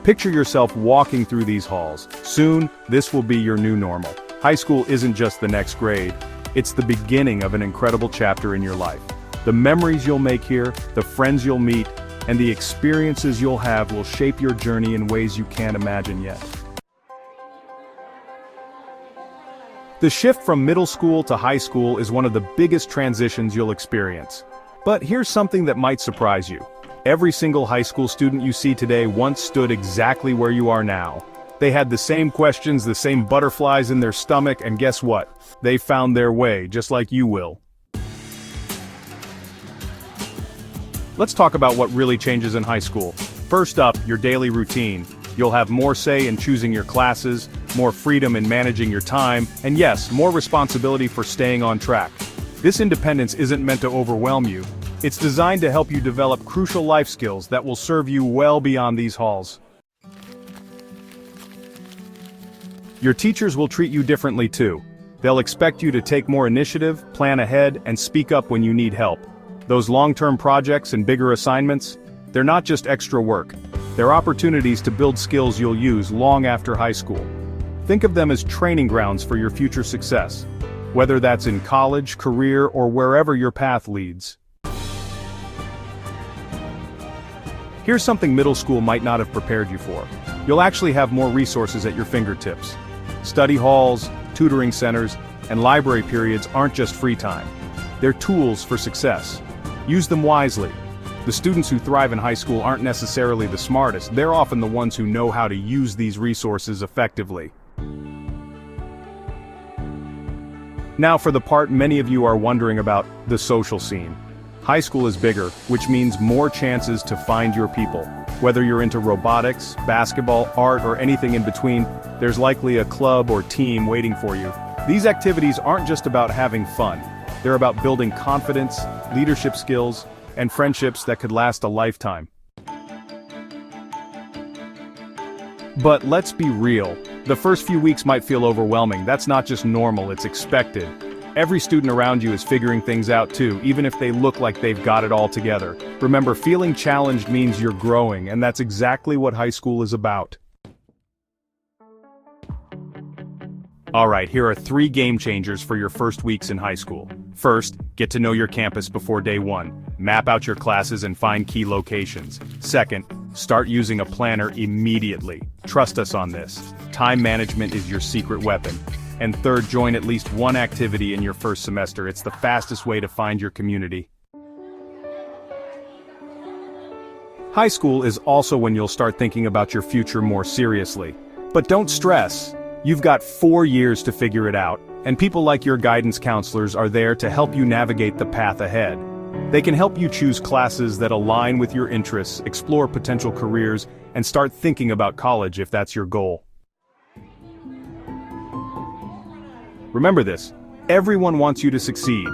Picture yourself walking through these halls. Soon, this will be your new normal. High school isn't just the next grade, it's the beginning of an incredible chapter in your life. The memories you'll make here, the friends you'll meet, and the experiences you'll have will shape your journey in ways you can't imagine yet. The shift from middle school to high school is one of the biggest transitions you'll experience. But here's something that might surprise you. Every single high school student you see today once stood exactly where you are now. They had the same questions, the same butterflies in their stomach, and guess what? They found their way, just like you will. Let's talk about what really changes in high school. First up, your daily routine. You'll have more say in choosing your classes, more freedom in managing your time, and yes, more responsibility for staying on track. This independence isn't meant to overwhelm you. It's designed to help you develop crucial life skills that will serve you well beyond these halls. Your teachers will treat you differently too. They'll expect you to take more initiative, plan ahead, and speak up when you need help. Those long-term projects and bigger assignments, they're not just extra work. They're opportunities to build skills you'll use long after high school. Think of them as training grounds for your future success, whether that's in college, career, or wherever your path leads. Here's something middle school might not have prepared you for. You'll actually have more resources at your fingertips. Study halls, tutoring centers, and library periods aren't just free time. They're tools for success. Use them wisely. The students who thrive in high school aren't necessarily the smartest, they're often the ones who know how to use these resources effectively. Now for the part many of you are wondering about, the social scene. High school is bigger, which means more chances to find your people. Whether you're into robotics, basketball, art, or anything in between, there's likely a club or team waiting for you. These activities aren't just about having fun. They're about building confidence, leadership skills, and friendships that could last a lifetime. But let's be real. The first few weeks might feel overwhelming. That's not just normal, it's expected. Every student around you is figuring things out too, even if they look like they've got it all together. Remember, feeling challenged means you're growing, and that's exactly what high school is about. Alright, here are 3 game changers for your first weeks in high school. First, get to know your campus before day 1. Map out your classes and find key locations. Second, start using a planner immediately. Trust us on this. Time management is your secret weapon. And third, join at least one activity in your first semester. It's the fastest way to find your community. High school is also when you'll start thinking about your future more seriously. But don't stress. You've got 4 years to figure it out, and people like your guidance counselors are there to help you navigate the path ahead. They can help you choose classes that align with your interests, explore potential careers, and start thinking about college if that's your goal. Remember this, everyone wants you to succeed.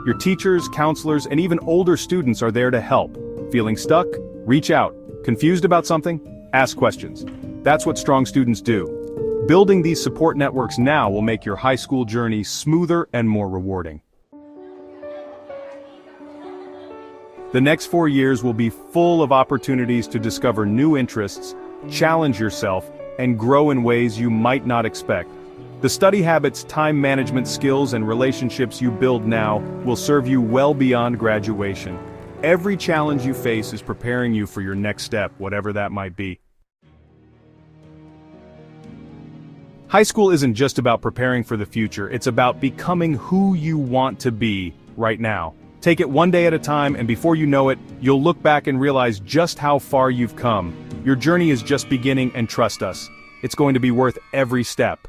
Your teachers, counselors, and even older students are there to help. Feeling stuck? Reach out. Confused about something? Ask questions. That's what strong students do. Building these support networks now will make your high school journey smoother and more rewarding. The next 4 years will be full of opportunities to discover new interests, challenge yourself, and grow in ways you might not expect. The study habits, time management skills, and relationships you build now will serve you well beyond graduation. Every challenge you face is preparing you for your next step, whatever that might be. High school isn't just about preparing for the future, it's about becoming who you want to be right now. Take it one day at a time, and before you know it, you'll look back and realize just how far you've come. Your journey is just beginning, and trust us, it's going to be worth every step.